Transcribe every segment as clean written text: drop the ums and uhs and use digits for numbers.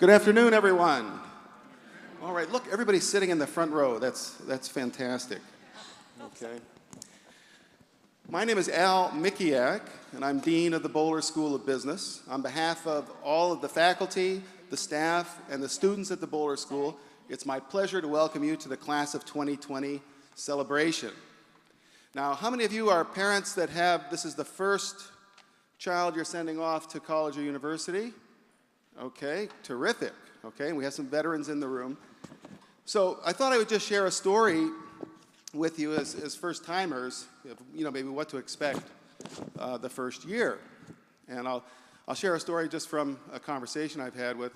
Good afternoon, everyone. All right, look, everybody's sitting in the front row. That's fantastic. Okay. My name is Al Mikiak, and I'm Dean of the Boler School of Business. On behalf of all of the faculty, the staff, and the students at the Boler School, it's my pleasure to welcome you to the Class of 2020 celebration. Now, how many of you are parents that this is the first child you're sending off to college or university? Okay, terrific. Okay, and we have some veterans in the room. So I thought I would just share a story with you as first-timers, maybe what to expect the first year. And I'll share a story just from a conversation I've had with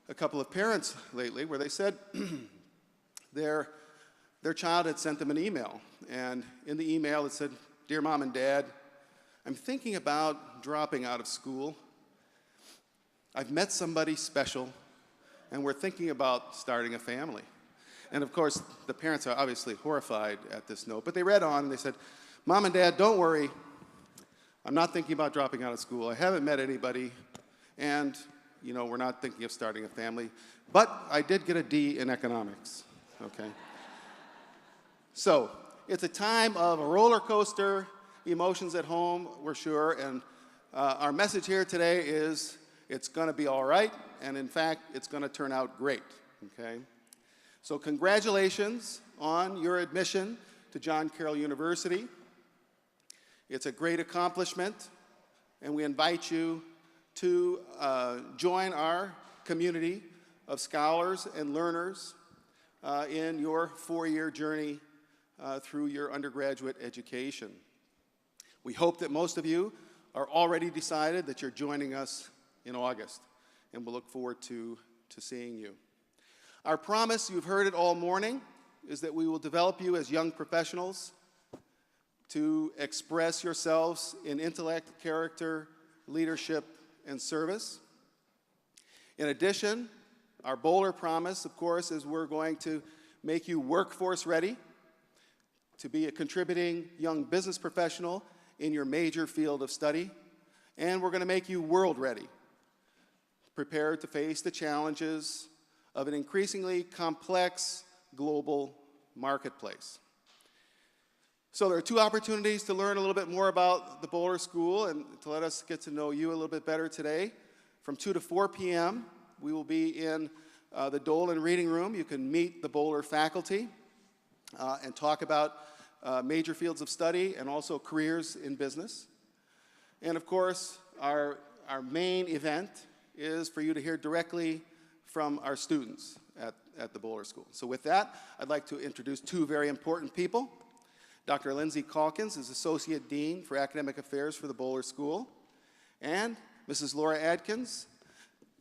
a couple of parents lately where they said their child had sent them an email. And in the email it said, "Dear Mom and Dad, I'm thinking about dropping out of school. I've met somebody special, and we're thinking about starting a family." And of course, the parents are obviously horrified at this note, but they read on and they said, "Mom and Dad, don't worry. I'm not thinking about dropping out of school. I haven't met anybody, and we're not thinking of starting a family, but I did get a D in economics." Okay. So it's a time of a roller coaster, emotions at home, we're sure, and our message here today is it's going to be all right, and in fact, it's going to turn out great, okay? So congratulations on your admission to John Carroll University. It's a great accomplishment, and we invite you to join our community of scholars and learners in your four-year journey through your undergraduate education. We hope that most of you are already decided that you're joining us in August, and we'll look forward to seeing you. Our promise, you've heard it all morning, is that we will develop you as young professionals to express yourselves in intellect, character, leadership, and service. In addition, our Boler promise, of course, is we're going to make you workforce ready to be a contributing young business professional in your major field of study, and we're going to make you world ready, prepared to face the challenges of an increasingly complex global marketplace. So there are two opportunities to learn a little bit more about the Boler School and to let us get to know you a little bit better today. From 2 to 4 p.m., we will be in the Dolan Reading Room. You can meet the Boler faculty and talk about major fields of study and also careers in business. And of course, our main event is for you to hear directly from our students at the Boler School. So with that, I'd like to introduce two very important people. Dr. Lindsay Calkins is Associate Dean for Academic Affairs for the Boler School. And Mrs. Laura Adkins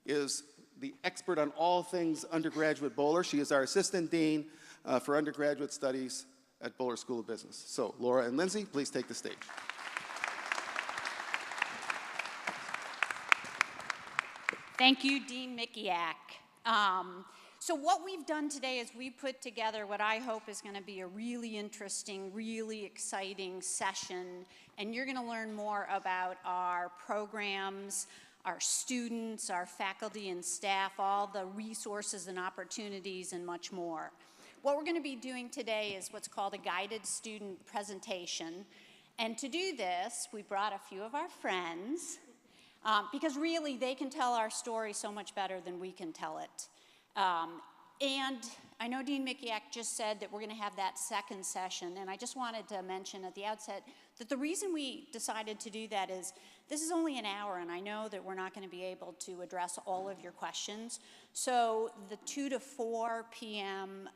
is the expert on all things undergraduate Boler. She is our Assistant Dean for Undergraduate Studies at Boler School of Business. So Laura and Lindsay, please take the stage. Thank you, Dean Mikiak. So what we've done today is we put together what I hope is going to be a really interesting, really exciting session, and you're going to learn more about our programs, our students, our faculty and staff, all the resources and opportunities, and much more. What we're going to be doing today is what's called a guided student presentation, and to do this, we brought a few of our friends, because really they can tell our story so much better than we can tell it. And I know Dean Mikiak just said that we're going to have that second session, and I just wanted to mention at the outset that the reason we decided to do that is this is only an hour, and I know that we're not going to be able to address all of your questions. So the 2 to 4 p.m.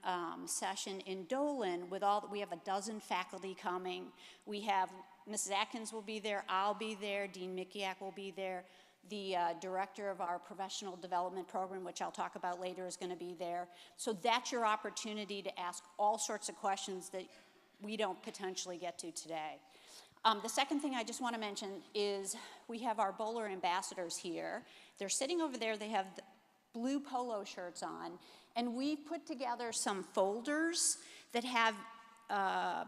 Session in Dolan, we have a dozen faculty coming. We have Mrs. Atkins will be there, I'll be there, Dean Mikiak will be there. The director of our professional development program, which I'll talk about later, is going to be there. So that's your opportunity to ask all sorts of questions that we don't potentially get to today. The second thing I just want to mention is we have our Boler ambassadors here. They're sitting over there. They have blue polo shirts on. And we've put together some folders that have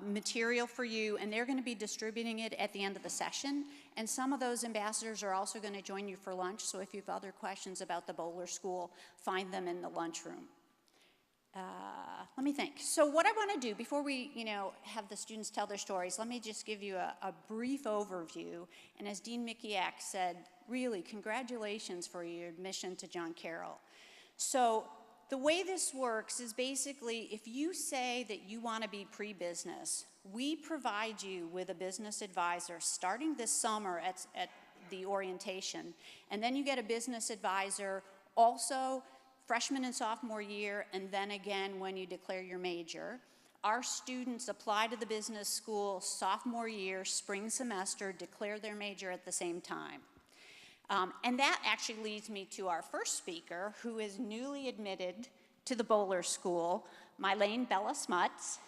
material for you, and they're going to be distributing it at the end of the session. And some of those ambassadors are also going to join you for lunch, so if you have other questions about the Boler School, find them in the lunchroom. Let me think. So what I want to do before we, have the students tell their stories, let me just give you a brief overview. And as Dean Mickiak said, really, congratulations for your admission to John Carroll. So the way this works is basically if you say that you want to be pre-business, we provide you with a business advisor starting this summer at the orientation. And then you get a business advisor also freshman and sophomore year, and then again when you declare your major. Our students apply to the business school sophomore year, spring semester, declare their major at the same time. And that actually leads me to our first speaker, who is newly admitted to the Boler School, Mylene Bella Smuts,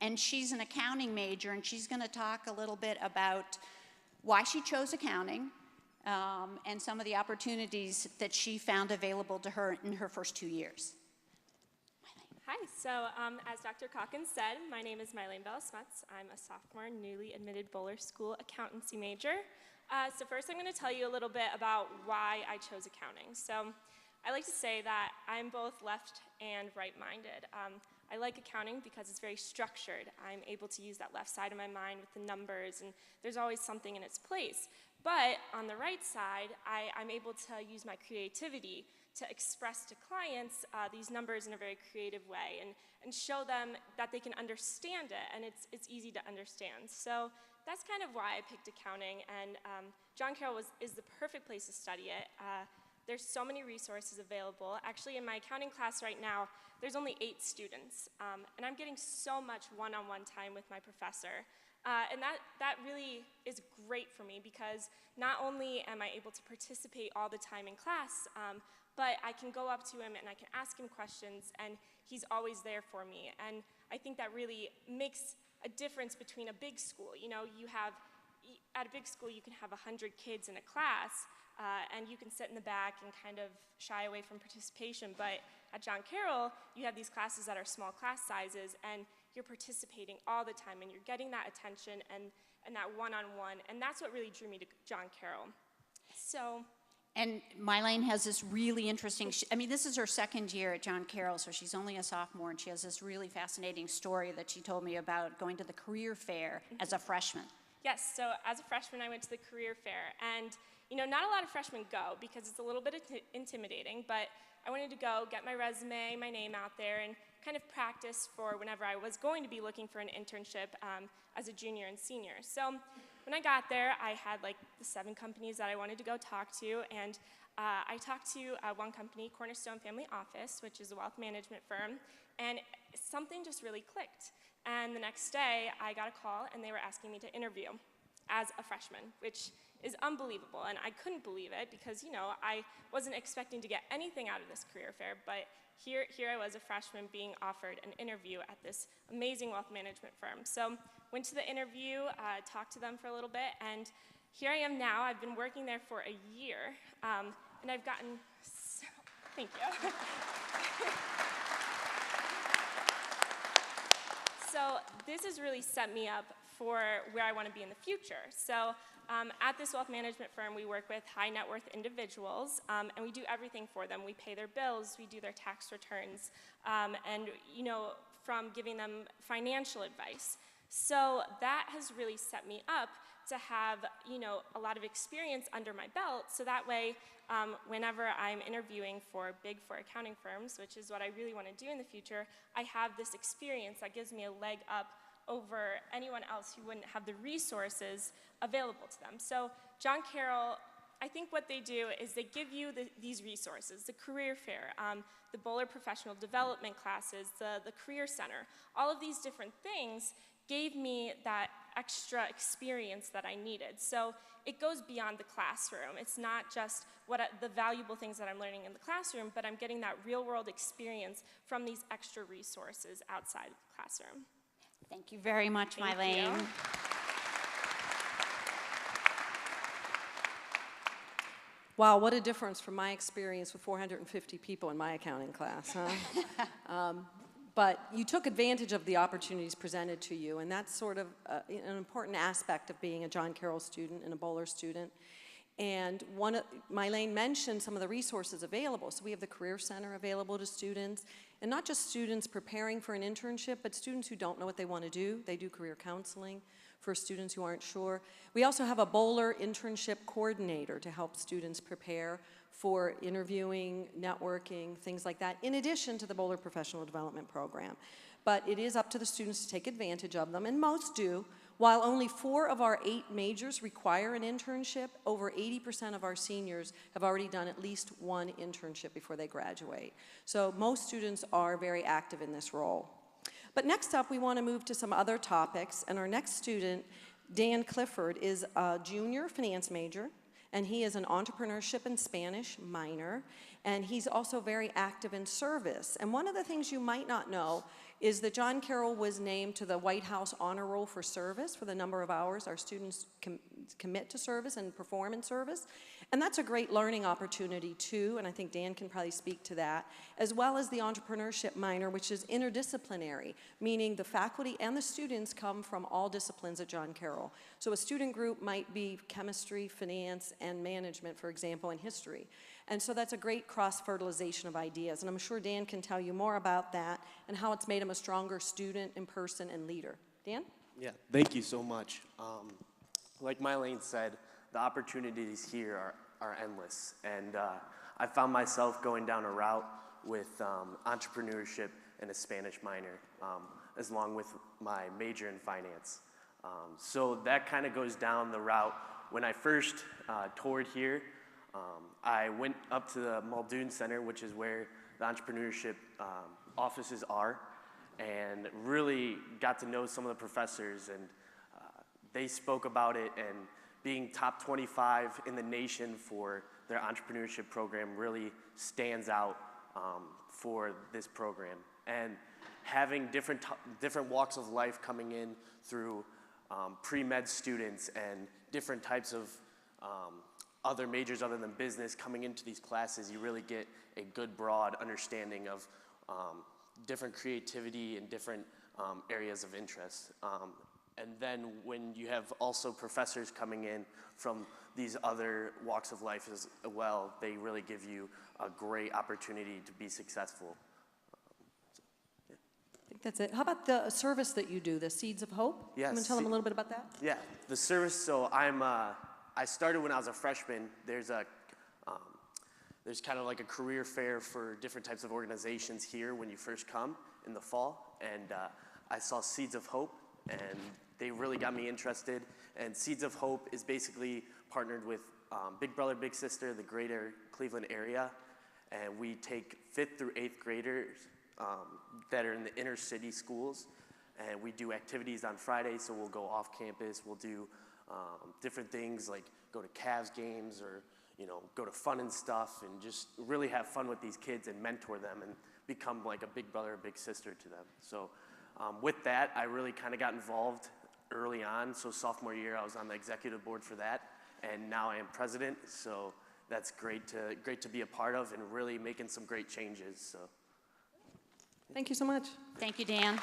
and she's an accounting major, and she's going to talk a little bit about why she chose accounting, and some of the opportunities that she found available to her in her first 2 years. Hi, so as Dr. Calkins said, my name is Mylene Bella Smuts. I'm a sophomore, newly admitted Boler School accountancy major. So first I'm going to tell you a little bit about why I chose accounting. So I like to say that I'm both left and right-minded. I like accounting because it's very structured. I'm able to use that left side of my mind with the numbers, and there's always something in its place. But on the right side, I'm able to use my creativity to express to clients these numbers in a very creative way and show them that they can understand it, and it's easy to understand. So that's kind of why I picked accounting, and John Carroll is the perfect place to study it. There's so many resources available. Actually, in my accounting class right now, there's only 8 students, and I'm getting so much one-on-one time with my professor. And that really is great for me because not only am I able to participate all the time in class, but I can go up to him and I can ask him questions, and he's always there for me. And I think that really makes a difference between a big school. At a big school, you can have 100 kids in a class, and you can sit in the back and kind of shy away from participation. But at John Carroll, you have these classes that are small class sizes, and you're participating all the time, and you're getting that attention and that one-on-one, and that's what really drew me to John Carroll. And Mylene has this really interesting, this is her second year at John Carroll, so she's only a sophomore, and she has this really fascinating story that she told me about going to the career fair as a freshman. Yes, so as a freshman, I went to the career fair, and not a lot of freshmen go because it's a little bit intimidating, but I wanted to go get my resume, my name out there, and kind of practice for whenever I was going to be looking for an internship as a junior and senior. So when I got there, I had like the 7 companies that I wanted to go talk to, and I talked to one company, Cornerstone Family Office, which is a wealth management firm, and something just really clicked. And the next day, I got a call, and they were asking me to interview as a freshman, which is unbelievable, and I couldn't believe it because, I wasn't expecting to get anything out of this career fair, but here I was, a freshman, being offered an interview at this amazing wealth management firm. So went to the interview, talked to them for a little bit, and here I am now. I've been working there for a year, and I've gotten thank you. So this has really set me up for where I want to be in the future. So at this wealth management firm, we work with high net worth individuals, and we do everything for them. We pay their bills, we do their tax returns, and from giving them financial advice. So that has really set me up to have a lot of experience under my belt, so that way whenever I'm interviewing for Big Four accounting firms, which is what I really want to do in the future, I have this experience that gives me a leg up over anyone else who wouldn't have the resources available to them. So John Carroll, I think what they do is they give you these resources, the career fair, the Boler professional development classes, the career center, all of these different things gave me that extra experience that I needed. So it goes beyond the classroom. It's not just the valuable things that I'm learning in the classroom, but I'm getting that real world experience from these extra resources outside of the classroom. Thank you very much, Mylene. Wow, what a difference from my experience with 450 people in my accounting class, huh? but you took advantage of the opportunities presented to you, and that's sort of an important aspect of being a John Carroll student and a Boler student. And Mylene mentioned some of the resources available. So we have the Career Center available to students, and not just students preparing for an internship, but students who don't know what they want to do. They do career counseling for students who aren't sure. We also have a Boler internship coordinator to help students prepare for interviewing, networking, things like that, in addition to the Boler Professional Development Program. But it is up to the students to take advantage of them, and most do. While only 4 of our 8 majors require an internship, over 80% of our seniors have already done at least one internship before they graduate. So most students are very active in this role. But next up, we want to move to some other topics, and our next student, Dan Clifford, is a junior finance major, and he is an entrepreneurship and Spanish minor, and he's also very active in service. And one of the things you might not know is that John Carroll was named to the White House Honor Roll for service for the number of hours our students commit to service and perform in service. And that's a great learning opportunity too, and I think Dan can probably speak to that, as well as the entrepreneurship minor, which is interdisciplinary, meaning the faculty and the students come from all disciplines at John Carroll. So a student group might be chemistry, finance, and management, for example, and history. And so that's a great cross-fertilization of ideas, and I'm sure Dan can tell you more about that and how it's made him a stronger student in person and leader. Dan? Yeah, thank you so much. Like Mylene said, the opportunities here are endless, and I found myself going down a route with entrepreneurship and a Spanish minor, as long with my major in finance. So that kind of goes down the route. When I first toured here, I went up to the Muldoon Center, which is where the entrepreneurship offices are, and really got to know some of the professors, and they spoke about it, and being top 25 in the nation for their entrepreneurship program really stands out for this program. And having different walks of life coming in through pre-med students and different types of other majors other than business coming into these classes, you really get a good broad understanding of different creativity and different areas of interest. And then when you have also professors coming in from these other walks of life as well, they really give you a great opportunity to be successful. I think that's it. How about the service that you do, the Seeds of Hope? Yes. You want to tell them a little bit about that? Yeah, the service, so I started when I was a freshman. There's kind of like a career fair for different types of organizations here when you first come in the fall, and I saw Seeds of Hope, and they really got me interested. And Seeds of Hope is basically partnered with Big Brother, Big Sister, the greater Cleveland area, and we take 5th through 8th graders that are in the inner city schools, and we do activities on Fridays, so we'll go off campus, we'll do different things like go to Cavs games or go to fun and stuff, and just really have fun with these kids and mentor them and become like a big brother or big sister to them. So with that, I really kind of got involved early on. So sophomore year, I was on the executive board for that, and now I am president. So that's great to be a part of, and really making some great changes. So Thank you so much. Thank you, Dan.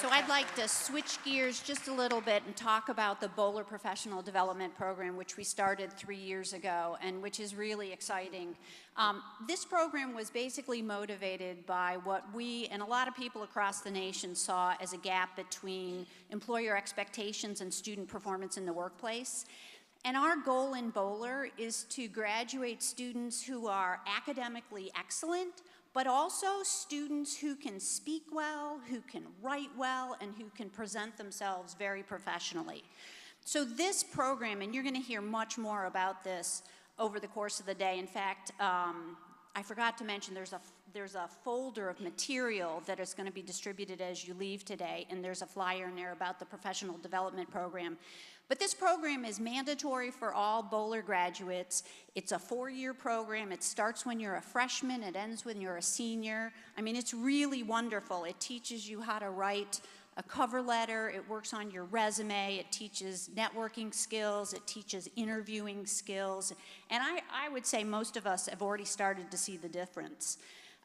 So I'd like to switch gears just a little bit and talk about the Boler Professional Development Program, which we started 3 years ago and which is really exciting. This program was basically motivated by what we and a lot of people across the nation saw as a gap between employer expectations and student performance in the workplace. And our goal in Boler is to graduate students who are academically excellent, but also students who can speak well, who can write well, and who can present themselves very professionally. So this program, and you're going to hear much more about this over the course of the day. In fact, I forgot to mention there's a folder of material that is going to be distributed as you leave today, and there's a flyer in there about the professional development program. But this program is mandatory for all Boler graduates. It's a 4-year program. It starts when you're a freshman. It ends when you're a senior. I mean, it's really wonderful. It teaches you how to write a cover letter. It works on your resume. It teaches networking skills. It teaches interviewing skills. And I would say most of us have already started to see the difference.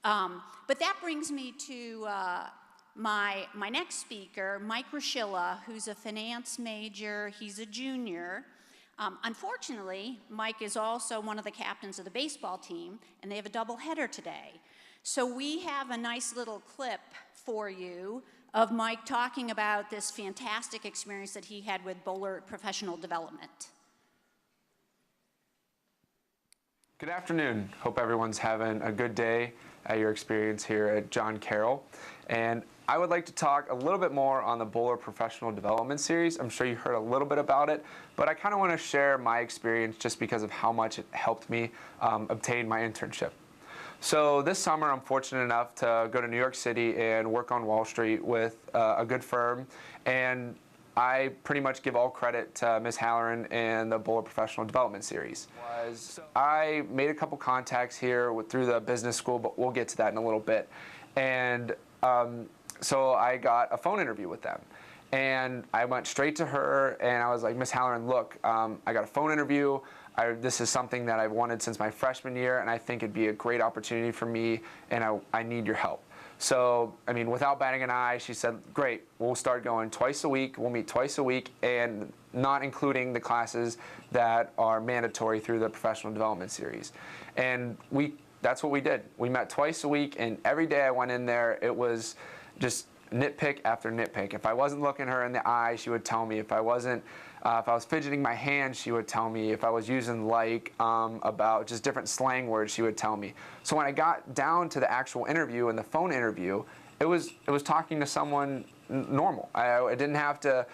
But that brings me to my next speaker, Mike Roshilla, who's a finance major. He's a junior. Unfortunately, Mike is also one of the captains of the baseball team, and they have a doubleheader today. So we have a nice little clip for you of Mike talking about this fantastic experience that he had with Boler Professional Development. Good afternoon. Hope everyone's having a good day at your experience here at John Carroll. And I would like to talk a little bit more on the Boler Professional Development Series. I'm sure you heard a little bit about it, but I kind of want to share my experience just because of how much it helped me obtain my internship. So this summer, I'm fortunate enough to go to New York City and work on Wall Street with a good firm. And I pretty much give all credit to Ms. Halloran and the Boler Professional Development Series. I made a couple contacts here through the business school, but we'll get to that in a little bit. And so I got a phone interview with them. And I went straight to her and I was like, Ms. Halloran, look, I got a phone interview. This is something that I've wanted since my freshman year, and I think it'd be a great opportunity for me, and I need your help. So, I mean, without batting an eye, she said, great, we'll start going twice a week. We'll meet twice a week, and not including the classes that are mandatory through the Professional Development Series. And that's what we did. We met twice a week, and every day I went in there, it was just nitpick after nitpick. If I wasn't looking her in the eye, she would tell me. If I was fidgeting my hand, she would tell me. If I was using about just different slang words, she would tell me. So when I got down to the actual interview and the phone interview, it was talking to someone normal. I didn't have to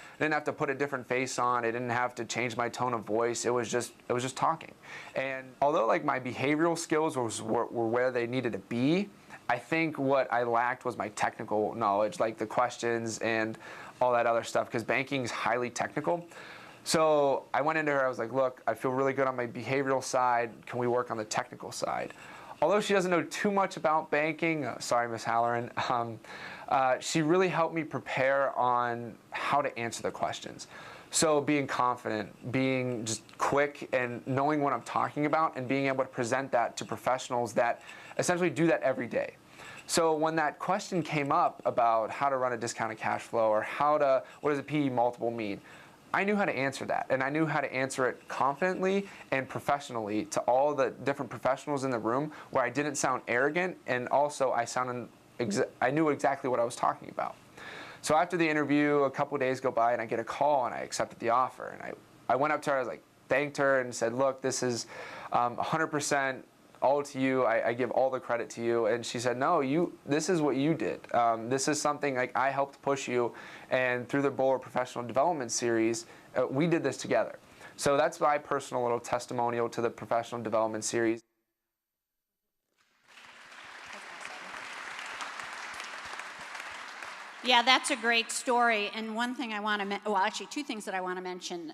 put a different face on. I didn't have to change my tone of voice. It was just talking. And although like my behavioral skills were where they needed to be, I think what I lacked was my technical knowledge, like the questions and all that other stuff, because banking is highly technical. So I went into her, I was like, look, I feel really good on my behavioral side. Can we work on the technical side? Although she doesn't know too much about banking, sorry, Ms. Halloran, she really helped me prepare on how to answer the questions. So being confident, being just quick and knowing what I'm talking about and being able to present that to professionals that essentially do that every day. So when that question came up about how to run a discounted cash flow or what does a PE multiple mean, I knew how to answer that, and I knew how to answer it confidently and professionally to all the different professionals in the room where I didn't sound arrogant, and also I knew exactly what I was talking about. So after the interview, a couple days go by and I get a call and I accepted the offer. And I went up to her, I was like, thanked her and said, look, this is 100% all to you. I give all the credit to you. And she said, no, this is what you did. This is something like I helped push you. And through the Boler Professional Development Series, we did this together. So that's my personal little testimonial to the Professional Development Series. Yeah, that's a great story. And one thing I want to, well, actually two things that I want to mention.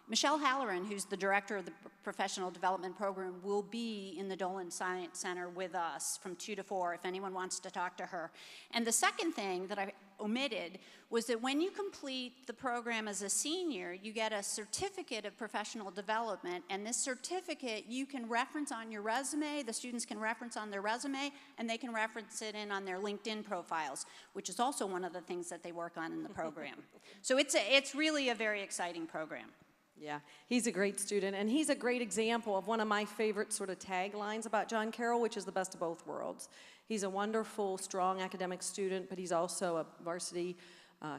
Michelle Halloran, who's the director of the Professional Development Program, will be in the Dolan Science Center with us from 2 to 4 if anyone wants to talk to her. And the second thing that I omitted was that when you complete the program as a senior, you get a certificate of professional development, and this certificate you can reference on your resume, the students can reference on their resume, and they can reference it in on their LinkedIn profiles, which is also one of the things that they work on in the program. So it's really a very exciting program. Yeah, he's a great student, and he's a great example of one of my favorite sort of taglines about John Carroll, which is the best of both worlds. He's a wonderful, strong academic student, but he's also a varsity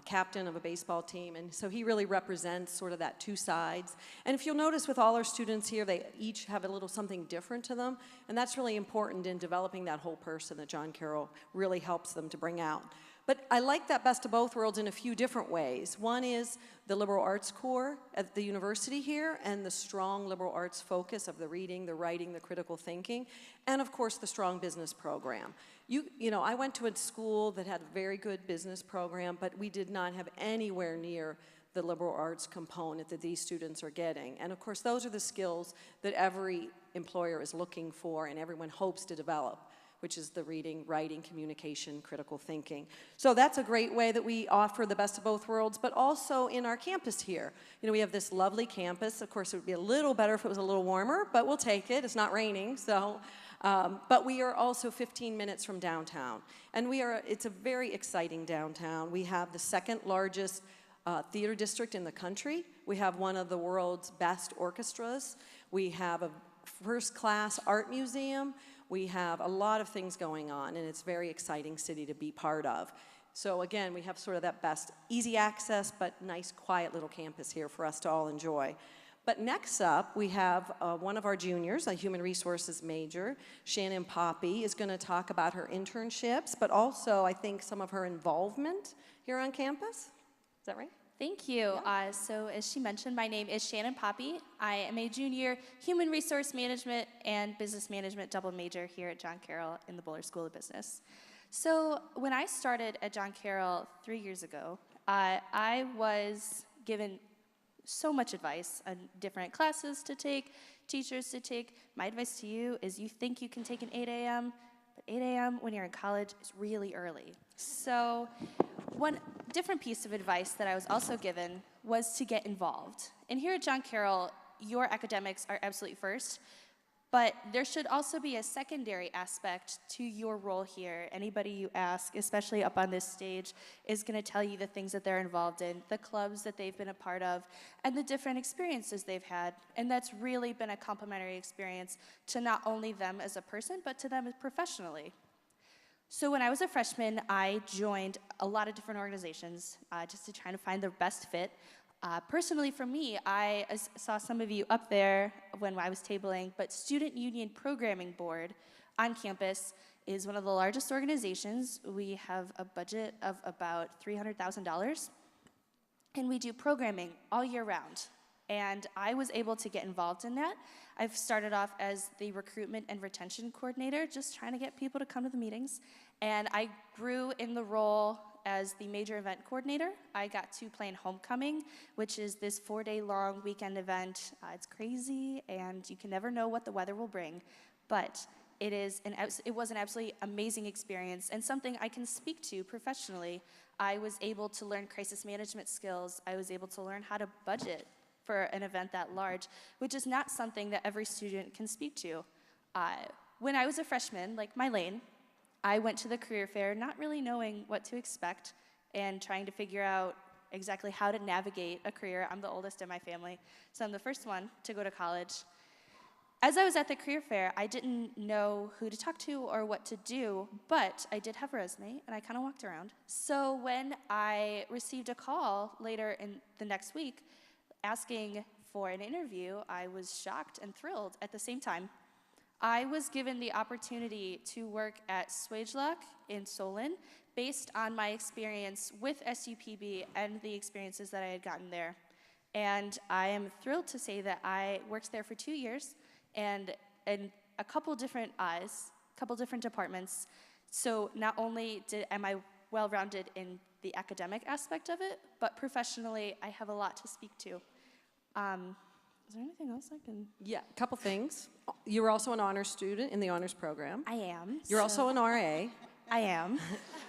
captain of a baseball team, and so he really represents sort of that two sides. And if you'll notice with all our students here, they each have a little something different to them, and that's really important in developing that whole person that John Carroll really helps them to bring out. But I like that best of both worlds in a few different ways. One is the liberal arts core at the university here and the strong liberal arts focus of the reading, the writing, the critical thinking, and of course the strong business program. You know, I went to a school that had a very good business program, but we did not have anywhere near the liberal arts component that these students are getting. And of course those are the skills that every employer is looking for and everyone hopes to develop, which is the reading, writing, communication, critical thinking. So that's a great way that we offer the best of both worlds, but also in our campus here. You know, we have this lovely campus. Of course, it would be a little better if it was a little warmer, but we'll take it. It's not raining, so. But we are also 15 minutes from downtown. And it's a very exciting downtown. We have the second largest theater district in the country. We have one of the world's best orchestras. We have a first-class art museum. We have a lot of things going on, and it's a very exciting city to be part of. So again, we have sort of that best easy access, but nice, quiet little campus here for us to all enjoy. But next up, we have one of our juniors, a human resources major. Shannon Poppy is going to talk about her internships, but also, I think, some of her involvement here on campus. Is that right? Thank you. So as she mentioned, my name is Shannon Poppy. I am a junior human resource management and business management double major here at John Carroll in the Boler School of Business. So when I started at John Carroll 3 years ago, I was given so much advice on different classes to take, teachers to take. My advice to you is you think you can take an 8 a.m., but 8 a.m. when you're in college is really early. So one different piece of advice that I was also given was to get involved. And here at John Carroll, your academics are absolutely first, but there should also be a secondary aspect to your role here. Anybody you ask, especially up on this stage, is going to tell you the things that they're involved in, the clubs that they've been a part of, and the different experiences they've had. And that's really been a complimentary experience to not only them as a person, but to them professionally. So when I was a freshman, I joined a lot of different organizations just to try to find the best fit. Personally, for me, I saw some of you up there when I was tabling, but Student Union Programming Board on campus is one of the largest organizations. We have a budget of about $300,000, and we do programming all year round. And I was able to get involved in that. I've started off as the recruitment and retention coordinator, just trying to get people to come to the meetings. And I grew in the role as the major event coordinator. I got to plan Homecoming, which is this 4-day-long weekend event. It's crazy, and you can never know what the weather will bring. But it was an absolutely amazing experience and something I can speak to professionally. I was able to learn crisis management skills. I was able to learn how to budget for an event that large, which is not something that every student can speak to. When I was a freshman, like Mylene, I went to the career fair not really knowing what to expect and trying to figure out exactly how to navigate a career. I'm the oldest in my family, so I'm the first one to go to college. As I was at the career fair, I didn't know who to talk to or what to do, but I did have a resume, and I kind of walked around. So when I received a call later in the next week asking for an interview, I was shocked and thrilled at the same time. I was given the opportunity to work at Swagelok in Solon based on my experience with SUPB and the experiences that I had gotten there. And I am thrilled to say that I worked there for 2 years and in a couple different departments. So not only am I well-rounded in the academic aspect of it, but professionally, I have a lot to speak to. Is there anything else I can? Yeah, a couple things. You're also an honors student in the honors program. I am. You're also an RA. I am.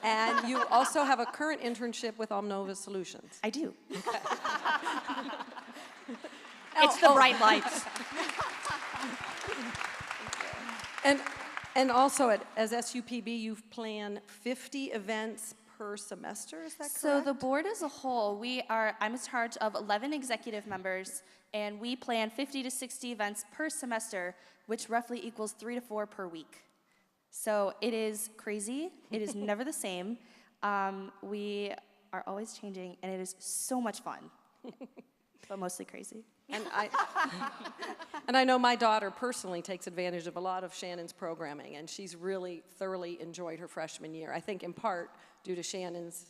And you also have a current internship with Omnova Solutions. I do. It's the bright lights. And also as SUPB, you've planned 50 events per semester, is that correct? So the board as a whole, I'm in charge of 11 executive members, and we plan 50 to 60 events per semester, which roughly equals 3 to 4 per week. So it is crazy. It is never the same. We are always changing, and it is so much fun, but mostly crazy. And I know my daughter personally takes advantage of a lot of Shannon's programming, and she's really thoroughly enjoyed her freshman year, I think in part due to Shannon's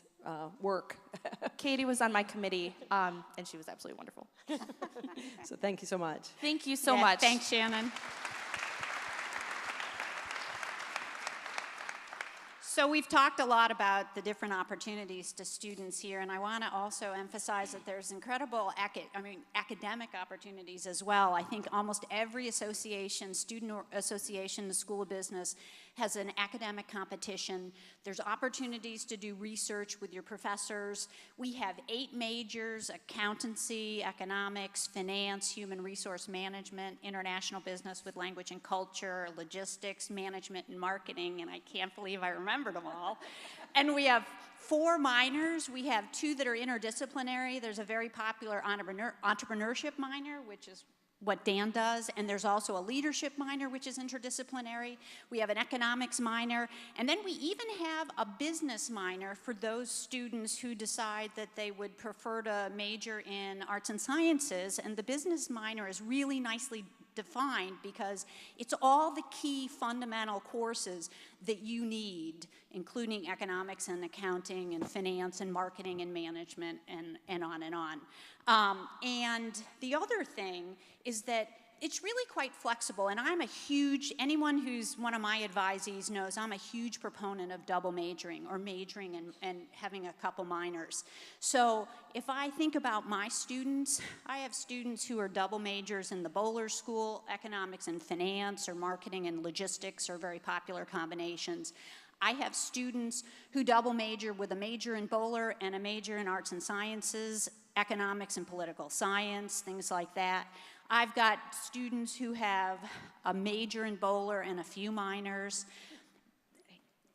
work. Katie was on my committee, and she was absolutely wonderful. So thank you so much. Thank you so much. Thanks, Shannon. So we've talked a lot about the different opportunities to students here, and I want to also emphasize that there's incredible academic opportunities as well. I think almost every association, student association, the School of Business, has an academic competition. There's opportunities to do research with your professors. We have 8 majors: accountancy, economics, finance, human resource management, international business with language and culture, logistics, management and marketing, and I can't believe I remembered them all. And we have 4 minors. We have 2 that are interdisciplinary. There's a very popular entrepreneurship minor, which is what Dan does, and there's also a leadership minor, which is interdisciplinary. We have an economics minor, and then we even have a business minor for those students who decide that they would prefer to major in arts and sciences, and the business minor is really nicely defined because it's all the key fundamental courses that you need, including economics and accounting and finance and marketing and management and on and on. And the other thing is that it's really quite flexible, and I'm a huge, anyone who's one of my advisees knows I'm a huge proponent of double majoring or majoring and having a couple minors. So if I think about my students, I have students who are double majors in the Boler School. Economics and finance or marketing and logistics are very popular combinations. I have students who double major with a major in Boler and a major in arts and sciences, economics and political science, things like that. I've got students who have a major in Boler and a few minors.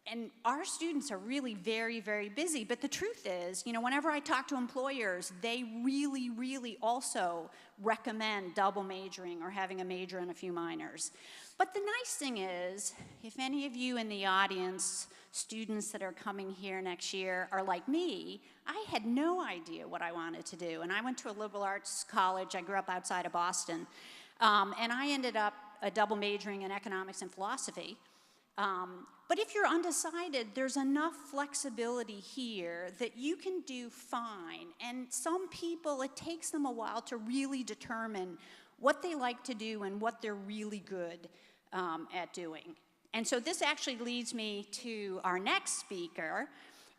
And our students are really very, very busy. But the truth is, you know, whenever I talk to employers, they really, really also recommend double majoring or having a major and a few minors. But the nice thing is, if any of you in the audience, students that are coming here next year, are like me, I had no idea what I wanted to do. And I went to a liberal arts college. I grew up outside of Boston. And I ended up double majoring in economics and philosophy. But if you're undecided, there's enough flexibility here that you can do fine. And some people, it takes them a while to really determine what they like to do and what they're really good at doing. And so this actually leads me to our next speaker,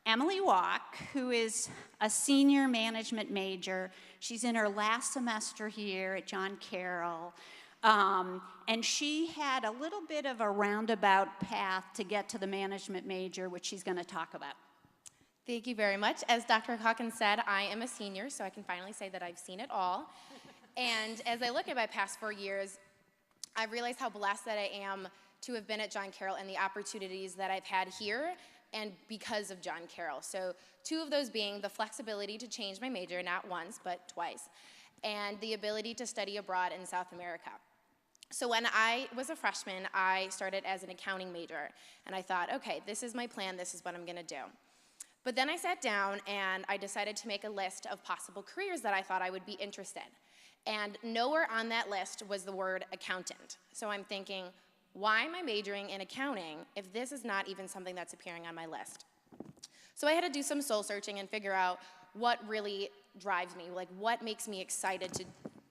Emily Walk, who is a senior management major. She's in her last semester here at John Carroll. And she had a little bit of a roundabout path to get to the management major, which she's going to talk about. Thank you very much. As Dr. Hawkins said, I am a senior, so I can finally say that I've seen it all. And as I look at my past 4 years, I've realized how blessed that I am to have been at John Carroll and the opportunities that I've had here and because of John Carroll. So 2 of those being the flexibility to change my major, not once, but twice, and the ability to study abroad in South America. So when I was a freshman, I started as an accounting major, and I thought, okay, this is my plan, this is what I'm gonna do. But then I sat down and I decided to make a list of possible careers that I thought I would be interested in. And nowhere on that list was the word accountant. So I'm thinking, why am I majoring in accounting if this is not even something that's appearing on my list? So I had to do some soul searching and figure out what really drives me, like what makes me excited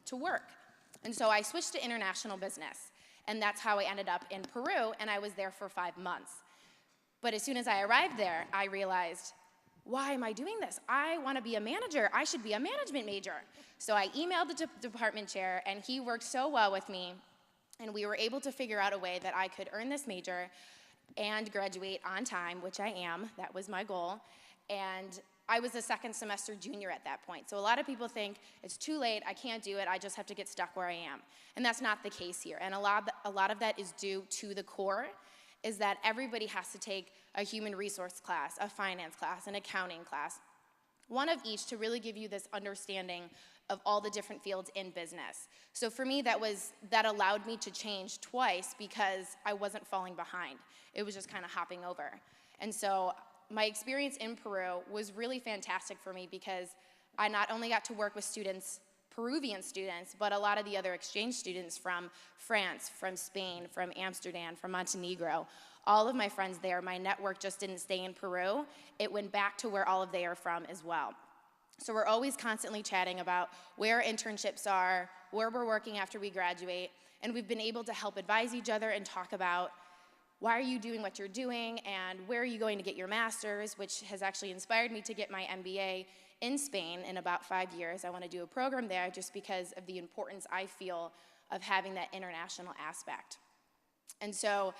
to work. And so I switched to international business, and that's how I ended up in Peru, and I was there for 5 months. But as soon as I arrived there, I realized, why am I doing this? I want to be a manager. I should be a management major. So I emailed the department chair, and he worked so well with me, and we were able to figure out a way that I could earn this major and graduate on time, which I am. That was my goal. And I was a second semester junior at that point. So a lot of people think it's too late, I can't do it, I just have to get stuck where I am. And that's not the case here. And a lot of that is due to the core, is that everybody has to take a human resource class, a finance class, an accounting class, one of each to really give you this understanding of all the different fields in business. So for me, that allowed me to change twice because I wasn't falling behind. It was just kind of hopping over. And so my experience in Peru was really fantastic for me because I not only got to work with students, Peruvian students, but a lot of the other exchange students from France, from Spain, from Amsterdam, from Montenegro. All of my friends there, my network just didn't stay in Peru. It went back to where all of they are from as well. So we're always constantly chatting about where internships are, where we're working after we graduate, and we've been able to help advise each other and talk about why are you doing what you're doing and where are you going to get your master's, which has actually inspired me to get my MBA in Spain in about 5 years. I want to do a program there just because of the importance I feel of having that international aspect. And so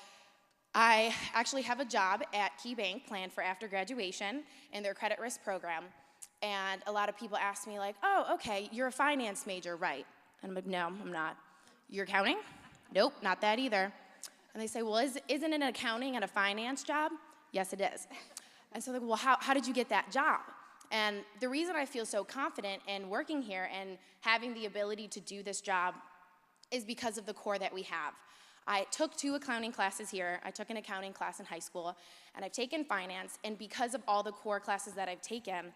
I actually have a job at Key Bank planned for after graduation in their credit risk program. And a lot of people ask me like, oh, okay, you're a finance major, right? And I'm like, no, I'm not. You're accounting? Nope, not that either. And they say, well, isn't it an accounting and a finance job? Yes, it is. And so they're like, well, how did you get that job? And the reason I feel so confident in working here and having the ability to do this job is because of the core that we have. I took 2 accounting classes here. I took an accounting class in high school, and I've taken finance, and because of all the core classes that I've taken,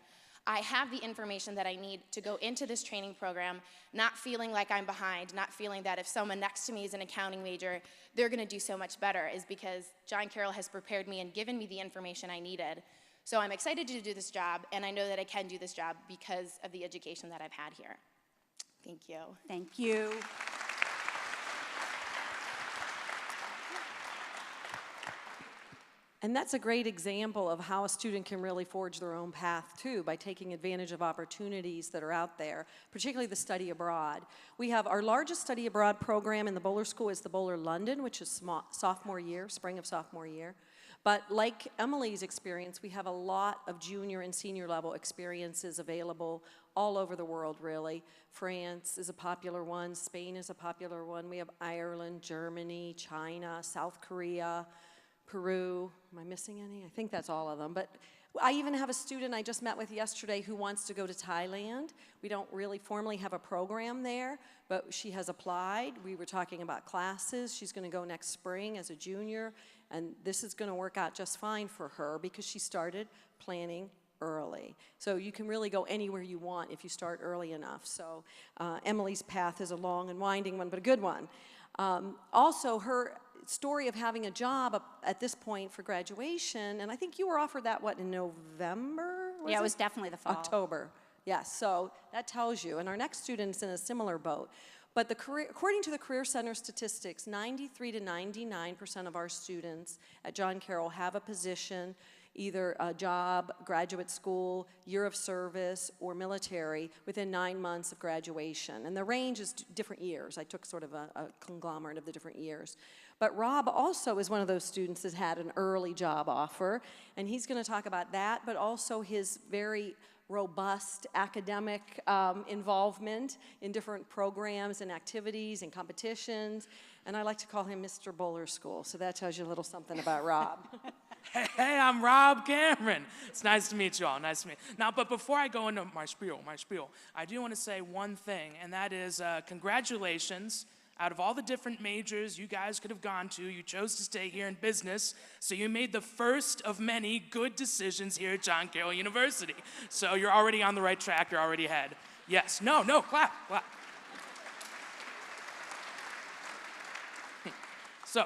I have the information that I need to go into this training program, not feeling like I'm behind, not feeling that if someone next to me is an accounting major, they're gonna do so much better, is because John Carroll has prepared me and given me the information I needed. So I'm excited to do this job, and I know that I can do this job because of the education that I've had here. Thank you. Thank you. And that's a great example of how a student can really forge their own path too, by taking advantage of opportunities that are out there, particularly the study abroad. We have our largest study abroad program in the Boler School is the Boler London, which is sophomore year, spring of sophomore year. But like Emily's experience, we have a lot of junior and senior level experiences available all over the world, really. France is a popular one, Spain is a popular one. We have Ireland, Germany, China, South Korea, Peru. Am I missing any? I think that's all of them. But I even have a student I just met with yesterday who wants to go to Thailand. We don't really formally have a program there, but she has applied. We were talking about classes. She's going to go next spring as a junior, and this is going to work out just fine for her because she started planning early. So you can really go anywhere you want if you start early enough. So Emily's path is a long and winding one, but a good one. Also, her story of having a job at this point for graduation, and I think you were offered that, what, in November? Yeah, it was definitely the fall. October, yes, so that tells you. And our next student's in a similar boat. But according to the Career Center statistics, 93 to 99% of our students at John Carroll have a position, either a job, graduate school, year of service, or military within 9 months of graduation. And the range is different years. I took sort of a conglomerate of the different years. But Rob also is one of those students that had an early job offer, and he's going to talk about that, but also his very robust academic involvement in different programs and activities and competitions. And I like to call him Mr. Boler School, so that tells you a little something about Rob. Hey, I'm Rob Cameron. It's nice to meet you all, nice to meet you. Now, but before I go into my spiel, I do want to say one thing, and that is congratulations. Out of all the different majors you guys could have gone to, you chose to stay here in business, so you made the first of many good decisions here at John Carroll University. So you're already on the right track, you're already ahead. Yes, no, clap. So,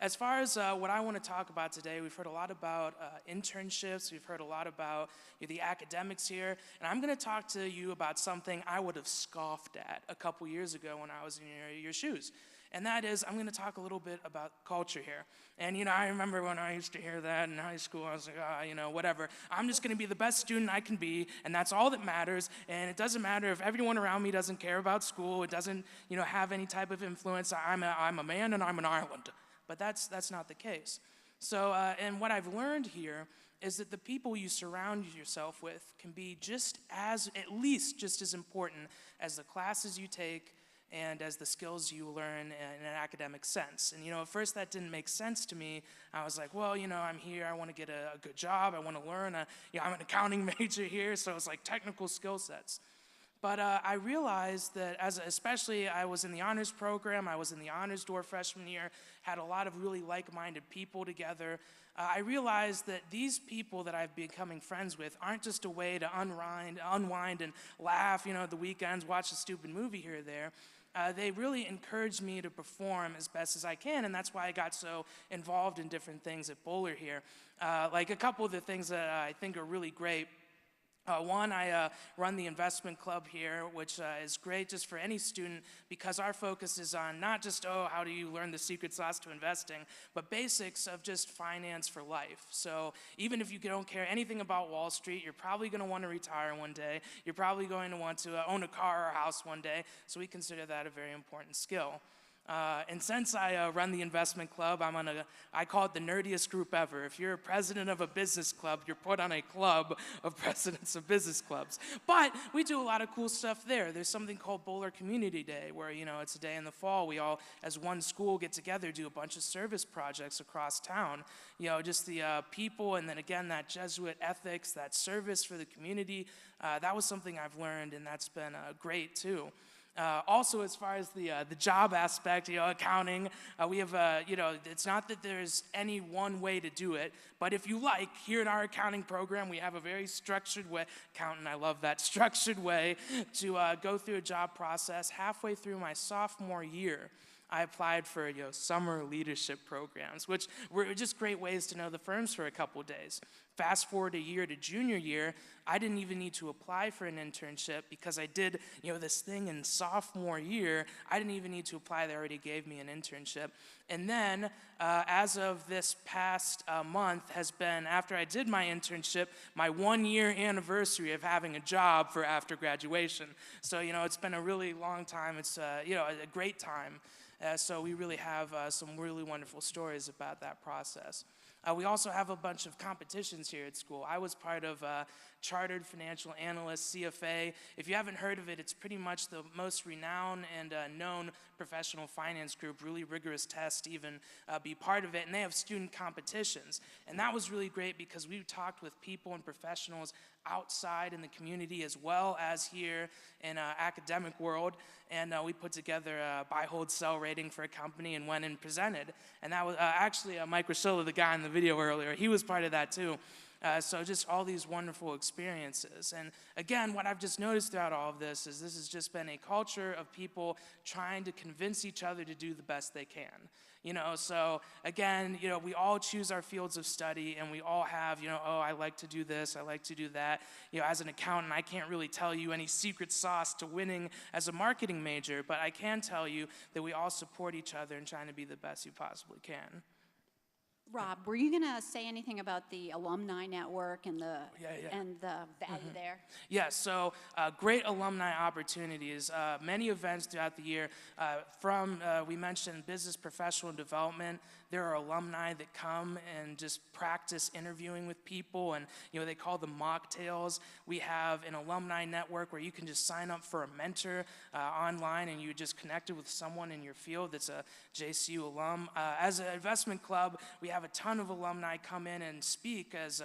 as far as what I want to talk about today, we've heard a lot about internships, we've heard a lot about the academics here, and I'm going to talk to you about something I would have scoffed at a couple years ago when I was in your shoes. And that is, I'm going to talk a little bit about culture here. And, I remember when I used to hear that in high school, I was like, whatever. I'm just going to be the best student I can be, and that's all that matters. And it doesn't matter if everyone around me doesn't care about school, it doesn't, have any type of influence. I'm a man and I'm an island. But that's not the case. So, and what I've learned here is that the people you surround yourself with can be at least just as important as the classes you take and as the skills you learn in an academic sense. And, at first that didn't make sense to me. I was like, well, I'm here, I want to get a good job, I want to learn, I'm an accounting major here, so it's like technical skill sets. But I realized that especially I was in the honors program, I was in the honors door freshman year, had a lot of really like-minded people together. I realized that these people that I've becoming friends with aren't just a way to unwind and laugh, at the weekends, watch a stupid movie here or there. They really encouraged me to perform as best as I can, and that's why I got so involved in different things at Boler here. Like a couple of the things that I think are really great. One, I run the investment club here, which is great just for any student because our focus is on not just, how do you learn the secret sauce to investing, but basics of just finance for life. So even if you don't care anything about Wall Street, you're probably going to want to retire one day. You're probably going to want to own a car or a house one day, so we consider that a very important skill. And since I run the investment club, I call it the nerdiest group ever. If you're a president of a business club, you're put on a club of presidents of business clubs. But we do a lot of cool stuff there. There's something called Boler Community Day, where, it's a day in the fall. We all, as one school, get together, do a bunch of service projects across town. Just the people, and then again, that Jesuit ethics, that service for the community, that was something I've learned, and that's been great too. Also, as far as the job aspect, accounting, we have, it's not that there's any one way to do it, but if you like, here in our accounting program, we have a very structured way, accountant, I love that, structured way to go through a job process. Halfway through my sophomore year, I applied for summer leadership programs, which were just great ways to know the firms for a couple days. Fast forward a year to junior year, I didn't even need to apply for an internship because I did this thing in sophomore year. I didn't even need to apply. They already gave me an internship. And then as of this past month has been, after I did my internship, my 1-year anniversary of having a job for after graduation. So it's been a really long time. It's a great time. So we really have some really wonderful stories about that process. We also have a bunch of competitions here at school. I was part of Chartered Financial Analyst, CFA. If you haven't heard of it, it's pretty much the most renowned and known professional finance group, really rigorous tests to even be part of it, and they have student competitions. And that was really great because we talked with people and professionals outside in the community as well as here in academic world, and we put together a buy, hold, sell rating for a company and went and presented. And that was actually Mike Rosillo, the guy in the video earlier, he was part of that too. So just all these wonderful experiences. And again, what I've just noticed throughout all of this has just been a culture of people trying to convince each other to do the best they can. So again, we all choose our fields of study, and we all have, oh, I like to do this, I like to do that. As an accountant, I can't really tell you any secret sauce to winning as a marketing major, but I can tell you that we all support each other in trying to be the best you possibly can. Rob, were you going to say anything about the alumni network and the value there? Yeah, so great alumni opportunities, many events throughout the year. We mentioned business professional development. There are alumni that come and just practice interviewing with people, and they call them mocktails. We have an alumni network where you can just sign up for a mentor online, and you just connected with someone in your field that's a JCU alum. As an investment club, we have a ton of alumni come in and speak as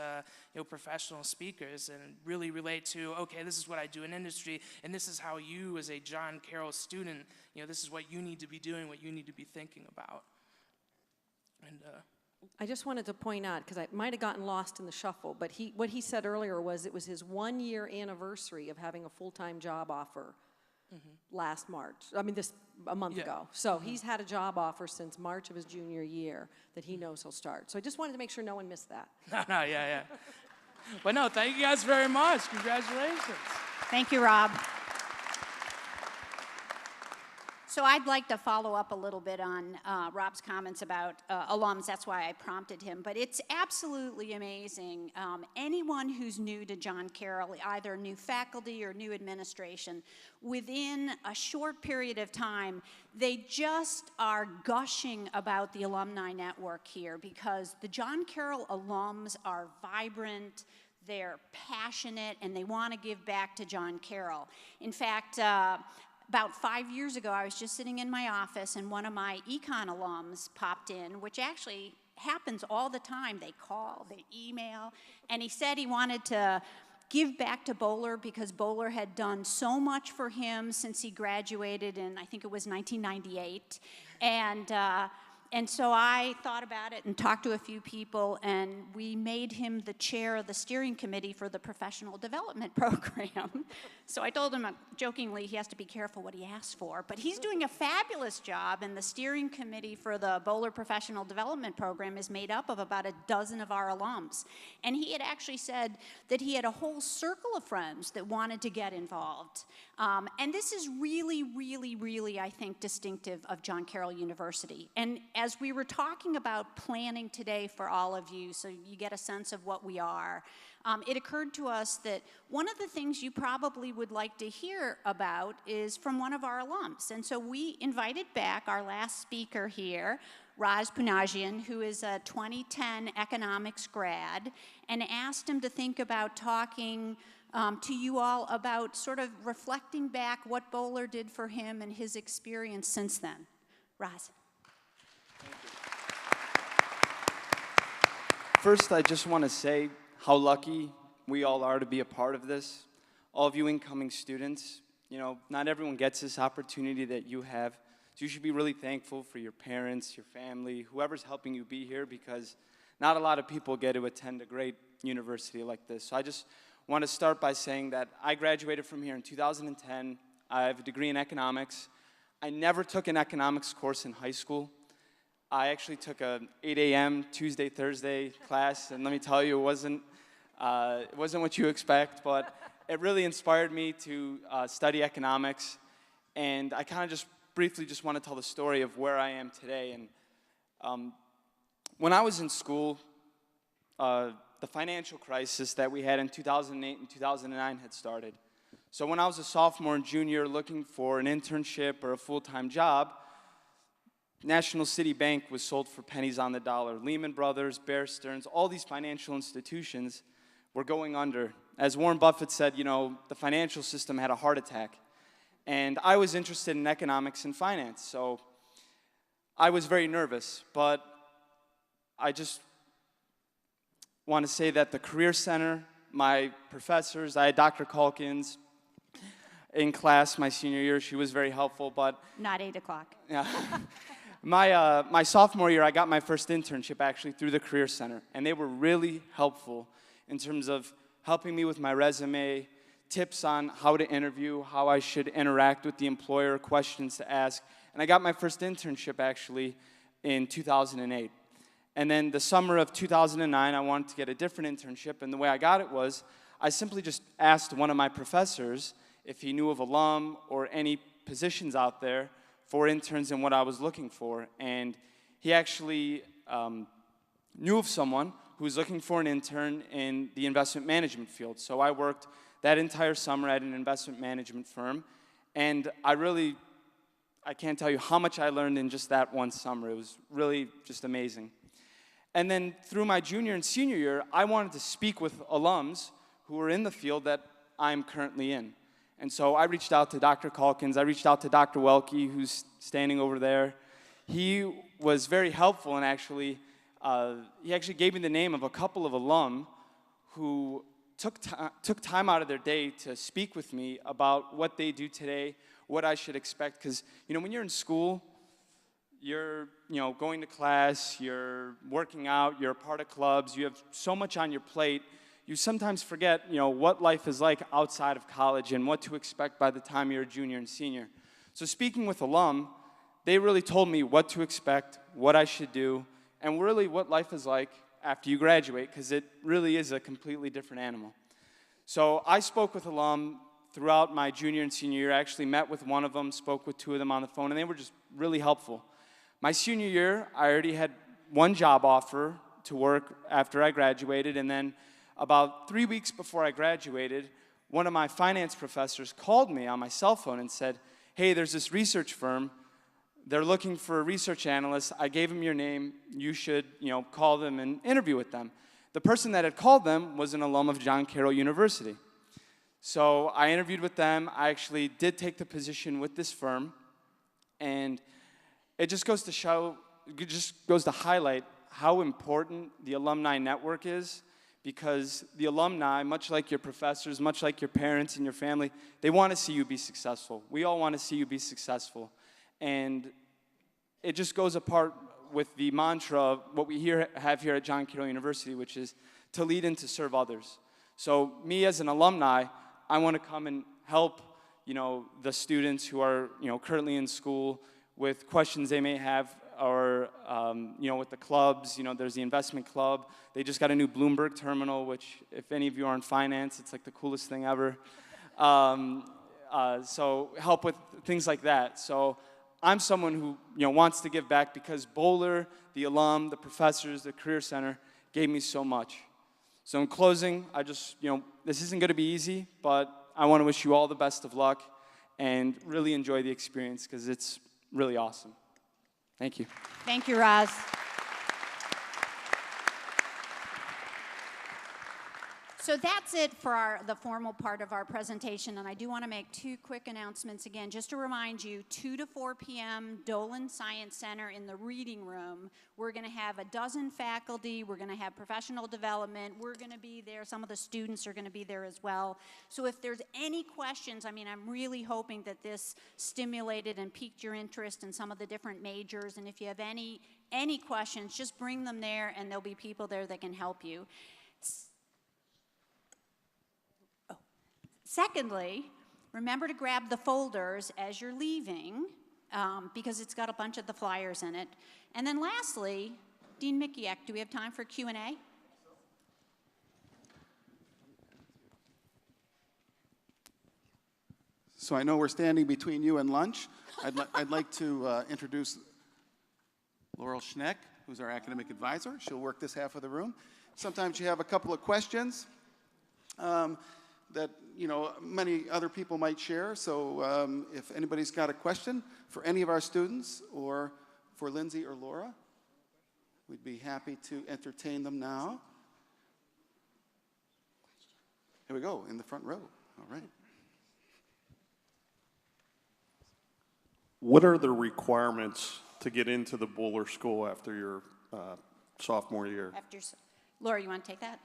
professional speakers and really relate to, okay, this is what I do in industry, and this is how you as a John Carroll student, this is what you need to be doing, what you need to be thinking about. And I just wanted to point out, because I might have gotten lost in the shuffle, but what he said earlier was it was his 1-year anniversary of having a full-time job offer last March. A month ago. So he's had a job offer since March of his junior year that he knows he'll start. So I just wanted to make sure no one missed that. Yeah. But no, thank you guys very much. Congratulations. Thank you, Rob. So I'd like to follow up a little bit on Rob's comments about alums. That's why I prompted him. But it's absolutely amazing. Anyone who's new to John Carroll, either new faculty or new administration, within a short period of time, they just are gushing about the alumni network here because the John Carroll alums are vibrant, they're passionate, and they want to give back to John Carroll. In fact, about 5 years ago, I was just sitting in my office, and one of my econ alums popped in, which actually happens all the time. They call, they email, and he said he wanted to give back to Boler because Boler had done so much for him since he graduated in, I think it was 1998. And so I thought about it and talked to a few people, and we made him the chair of the steering committee for the professional development program. So I told him jokingly he has to be careful what he asks for, but he's doing a fabulous job, and the steering committee for the Boler Professional Development Program is made up of about a dozen of our alums. And he had actually said that he had a whole circle of friends that wanted to get involved. And this is really, really, really, I think, distinctive of John Carroll University. And as we were talking about planning today for all of you, so you get a sense of what we are, it occurred to us that one of the things you probably would like to hear about is from one of our alums. And so we invited back our last speaker here, Raj Punajian, who is a 2010 economics grad, and asked him to think about talking to you all about sort of reflecting back what Boler did for him and his experience since then. Raj. First, I just want to say how lucky we all are to be a part of this. All of you incoming students, you know, not everyone gets this opportunity that you have. So you should be really thankful for your parents, your family, whoever's helping you be here, because not a lot of people get to attend a great university like this. So I just want to start by saying that I graduated from here in 2010. I have a degree in economics. I never took an economics course in high school. I actually took a 8 a.m. Tuesday, Thursday class, and let me tell you, it wasn't what you expect, but it really inspired me to study economics, and I kind of just briefly just want to tell the story of where I am today. And when I was in school, the financial crisis that we had in 2008 and 2009 had started. So when I was a sophomore and junior looking for an internship or a full-time job, National City Bank was sold for pennies on the dollar. Lehman Brothers, Bear Stearns, all these financial institutions were going under. As Warren Buffett said, you know, the financial system had a heart attack. And I was interested in economics and finance, so I was very nervous. But I just want to say that the Career Center, my professors, I had Dr. Calkins in class my senior year. She was very helpful, but... Not 8 o'clock. Yeah. My sophomore year, I got my first internship actually through the Career Center, and they were really helpful in terms of helping me with my resume, tips on how to interview, how I should interact with the employer, questions to ask. And I got my first internship actually in 2008. And then the summer of 2009, I wanted to get a different internship, and the way I got it was I simply just asked one of my professors if he knew of alum or any positions out there for interns and what I was looking for. And he actually knew of someone who was looking for an intern in the investment management field. So I worked that entire summer at an investment management firm, and I can't tell you how much I learned in just that one summer. It was really just amazing. And then through my junior and senior year, I wanted to speak with alums who were in the field that I'm currently in. And so I reached out to Dr. Calkins, I reached out to Dr. Welke, who's standing over there. He was very helpful, and he actually gave me the name of a couple of alum who took time out of their day to speak with me about what they do today, what I should expect. Because, you know, when you're in school, you're, you know, going to class, you're working out, you're a part of clubs, you have so much on your plate, you sometimes forget, you know, what life is like outside of college and what to expect by the time you're a junior and senior. So speaking with alum, they really told me what to expect, what I should do, and really what life is like after you graduate, because it really is a completely different animal. So I spoke with alum throughout my junior and senior year. I actually met with one of them, spoke with two of them on the phone, and they were just really helpful. My senior year, I already had one job offer to work after I graduated, and then about 3 weeks before I graduated, one of my finance professors called me on my cell phone and said, hey, there's this research firm. They're looking for a research analyst. I gave them your name. You should, you know, call them and interview with them. The person that had called them was an alum of John Carroll University. So I interviewed with them. I actually did take the position with this firm, and it just goes to show, it just goes to highlight how important the alumni network is, because the alumni, much like your professors, much like your parents and your family, they want to see you be successful. We all want to see you be successful. And it just goes apart with the mantra of what we have here at John Carroll University, which is to lead and to serve others. So me as an alumni, I want to come and help, you know, the students who are, you know, currently in school with questions they may have, or, you know, with the clubs. You know, there's the investment club. They just got a new Bloomberg terminal, which, if any of you are in finance, it's like the coolest thing ever. So help with things like that. So I'm someone who wants to give back because Boler, the alum, the professors, the Career Center gave me so much. So in closing, I just, this isn't going to be easy, but I want to wish you all the best of luck and really enjoy the experience because it's really awesome. Thank you. Thank you, Roz. So that's it for the formal part of our presentation, and I do want to make 2 quick announcements again, just to remind you, 2 to 4 p.m., Dolan Science Center in the reading room. We're going to have a dozen faculty. We're going to have professional development. We're going to be there. Some of the students are going to be there as well. So if there's any questions, I'm really hoping that this stimulated and piqued your interest in some of the different majors, and if you have any questions, just bring them there, and there'll be people there that can help you. Secondly, remember to grab the folders as you're leaving because it's got a bunch of the flyers in it. And then lastly, Dean Mikiak, do we have time for Q&A? So I know we're standing between you and lunch. I'd like to introduce Laurel Schneck, who's our academic advisor. She'll work this half of the room. Sometimes you have a couple of questions that many other people might share. So if anybody's got a question for any of our students or for Lindsay or Laura, we'd be happy to entertain them now. Here we go, in the front row. All right. What are the requirements to get into the Boler School after your sophomore year? Laura, you want to take that?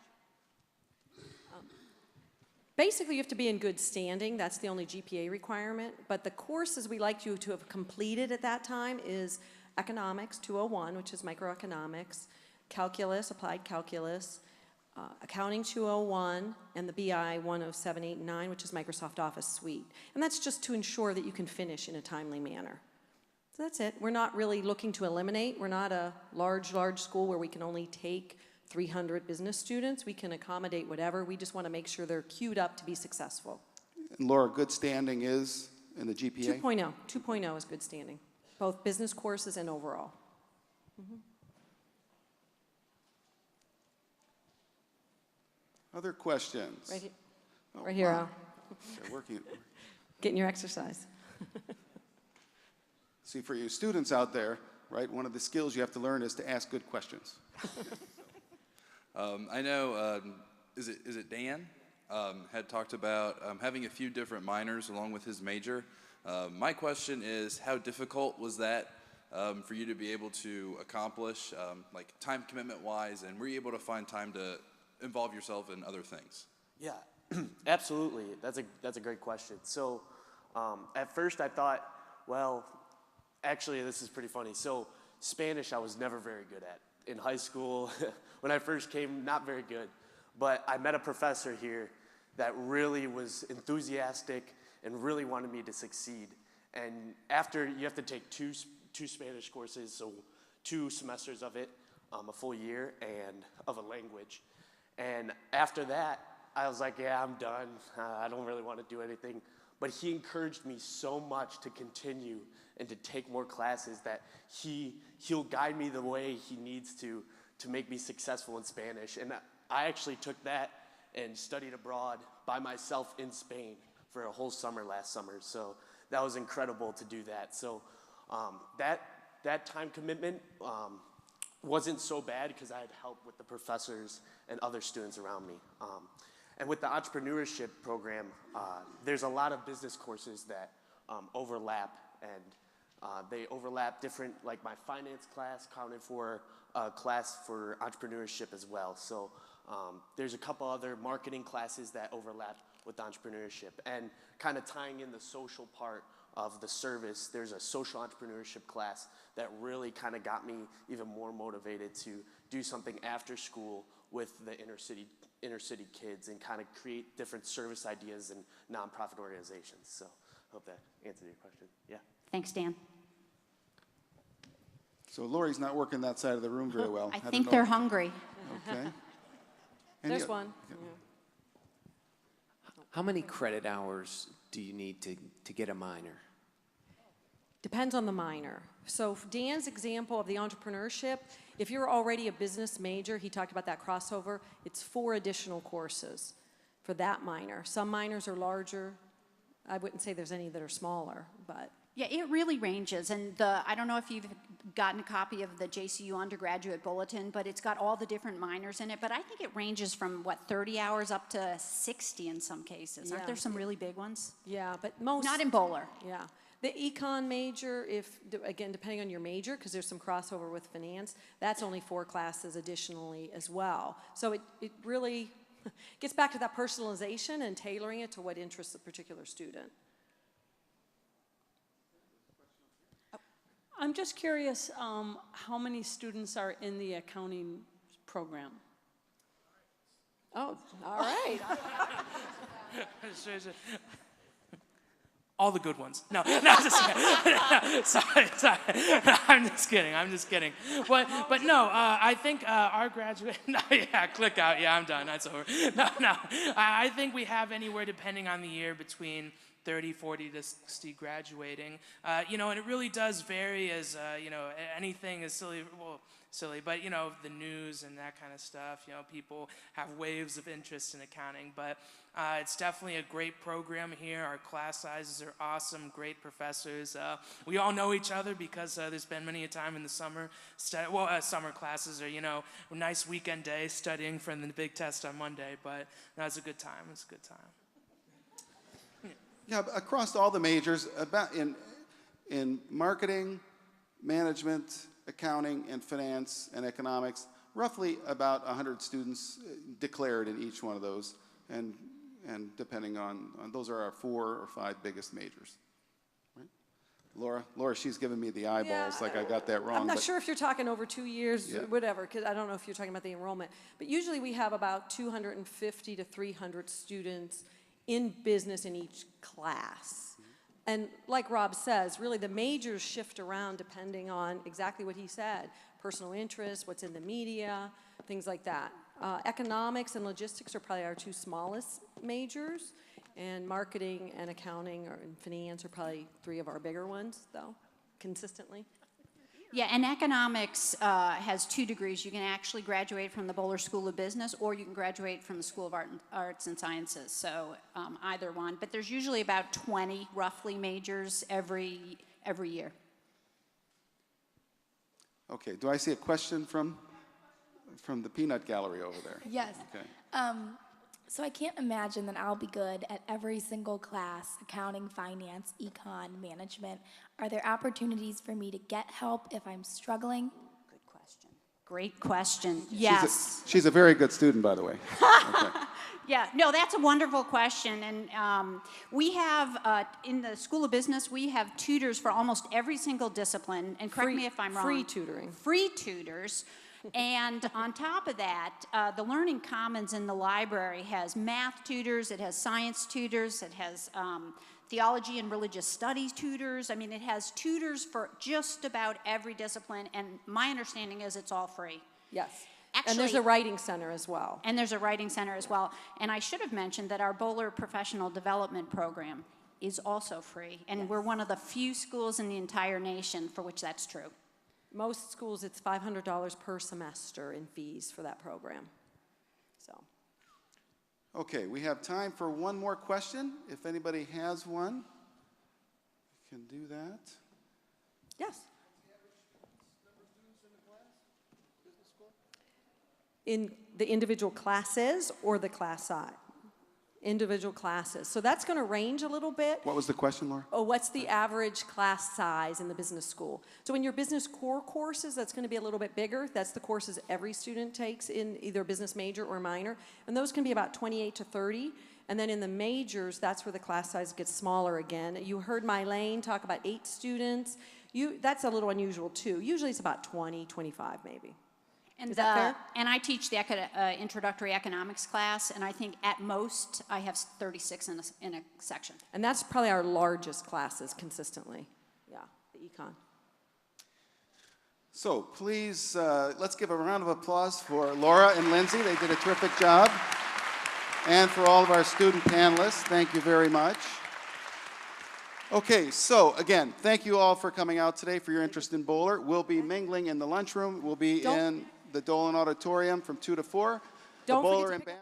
Basically, you have to be in good standing. That's the only GPA requirement. But the courses we like you to have completed at that time is Economics 201, which is microeconomics, Calculus, applied calculus, Accounting 201, and the BI 107, 8, and 9, which is Microsoft Office Suite. And that's just to ensure that you can finish in a timely manner. So that's it. We're not really looking to eliminate. We're not a large school where we can only take 300 business students. We can accommodate whatever. We just want to make sure they're queued up to be successful. And Laura, good standing is in the GPA? 2.0. 2.0 is good standing, both business courses and overall. Mm-hmm. Other questions? Right here, Oh, right here wow. Al. They're working. Getting your exercise. See, for you students out there, right, one of the skills you have to learn is to ask good questions. I know, is it Dan had talked about having a few different minors along with his major. My question is, how difficult was that for you to be able to accomplish, like time commitment wise, and were you able to find time to involve yourself in other things? Yeah, absolutely. That's a great question. So at first I thought, well, actually this is pretty funny. So Spanish I was never very good at. In high school, when I first came, not very good. But I met a professor here that really was enthusiastic and really wanted me to succeed. And after, you have to take two Spanish courses, so 2 semesters of it, a full year, and of a language. And after that, I was like, yeah, I'm done. I don't really want to do anything. But he encouraged me so much to continue and to take more classes that he'll guide me the way he needs to make me successful in Spanish. And I actually took that and studied abroad by myself in Spain for a whole summer last summer. So that was incredible to do that. So that time commitment wasn't so bad because I had help with the professors and other students around me. And with the entrepreneurship program, there's a lot of business courses that overlap, and they overlap different, like my finance class counted for a class for entrepreneurship as well. So there's a couple other marketing classes that overlap with entrepreneurship. And kind of tying in the social part of the service, there's a social entrepreneurship class that really kind of got me even more motivated to do something after school with the inner city kids and kind of create different service ideas and nonprofit organizations. So I hope that answered your question. Yeah. Thanks, Dan. So Lori's not working that side of the room very well. I think they're hungry. Okay. There's one. Yeah. How many credit hours do you need to get a minor? Depends on the minor. So Dan's example of the entrepreneurship, if you're already a business major, he talked about that crossover, it's 4 additional courses for that minor. Some minors are larger. I wouldn't say there's any that are smaller, but. Yeah, it really ranges, and I don't know if you've gotten a copy of the JCU undergraduate bulletin, but it's got all the different minors in it, but I think it ranges from, 30 hours up to 60 in some cases. Aren't there some really big ones? Yeah, but most. Not in Boler. Yeah. The econ major, again, depending on your major, because there's some crossover with finance, that's only 4 classes additionally as well. So it really gets back to that personalization and tailoring it to what interests a particular student. I'm just curious how many students are in the accounting program? Oh, all right. All the good ones. No, just kidding. Sorry. I'm just kidding. But no, I think our graduate, click out. Yeah, I'm done. That's over. No. I think we have anywhere, depending on the year, between 30, 40 to 60 graduating. And it really does vary as, anything is silly, but, the news and that kind of stuff, people have waves of interest in accounting, but it's definitely a great program here. Our class sizes are awesome, great professors. We all know each other because there's been many a time in the summer, summer classes or, a nice weekend day studying for the big test on Monday, but that was a good time. It was a good time. Yeah, across all the majors, about in marketing, management, accounting, and finance and economics, roughly about 100 students declared in each one of those, and depending on those are our 4 or 5 biggest majors. Right? Laura, she's giving me the eyeballs like I got that wrong. I'm not sure if you're talking over 2 years, Yeah. or whatever, because I don't know if you're talking about the enrollment. But usually we have about 250 to 300 students in business in each class. And like Rob says, really the majors shift around depending on exactly what he said, personal interests, what's in the media, things like that. Economics and logistics are probably our 2 smallest majors, and marketing and accounting and finance are probably 3 of our bigger ones, though, consistently. Yeah, and economics has 2 degrees. You can actually graduate from the Boler School of Business, or you can graduate from the School of Arts and Sciences, so either one. But there's usually about 20, roughly, majors every year. Okay, do I see a question from the peanut gallery over there? Yes. Okay. So I can't imagine that I'll be good at every single class, accounting, finance, econ, management. Are there opportunities for me to get help if I'm struggling? Good question. Great question. Yes. She's a very good student, by the way. Okay. Yeah, no, that's a wonderful question. And we have, in the School of Business, we have tutors for almost every single discipline. And correct me if I'm wrong. Free tutoring. Free tutors. And on top of that, the Learning Commons in the library has math tutors, it has science tutors, it has theology and religious studies tutors. I mean, it has tutors for just about every discipline, and my understanding is it's all free. Yes. Actually, and there's a writing center as well. And there's a writing center as well. And I should have mentioned that our Boler Professional Development Program is also free, and we're one of the few schools in the entire nation for which that's true. Most schools, it's $500 per semester in fees for that program. So. Okay, we have time for one more question. If anybody has one, you can do that. Yes. In the individual classes or the class size? Individual classes. So that's going to range a little bit. What was the question, Laura? Oh, what's the average class size in the business school? So in your business core courses, that's going to be a little bit bigger. That's the courses every student takes in either business major or minor. And those can be about 28 to 30. And then in the majors, that's where the class size gets smaller again. You heard Mylene talk about 8 students. That's a little unusual too. Usually it's about 20, 25 maybe. And Is that fair? And I teach the introductory economics class, and I think at most I have 36 in a section. And that's probably our largest classes consistently. Yeah, the econ. So please, let's give a round of applause for Laura and Lindsay. They did a terrific job. And for all of our student panelists, thank you very much. Okay, so again, thank you all for coming out today, for your interest in Boler. We'll be mingling in the lunchroom. We'll be in the Dolan Auditorium from 2 to 4. Don't the forget Boler to and pick up- Band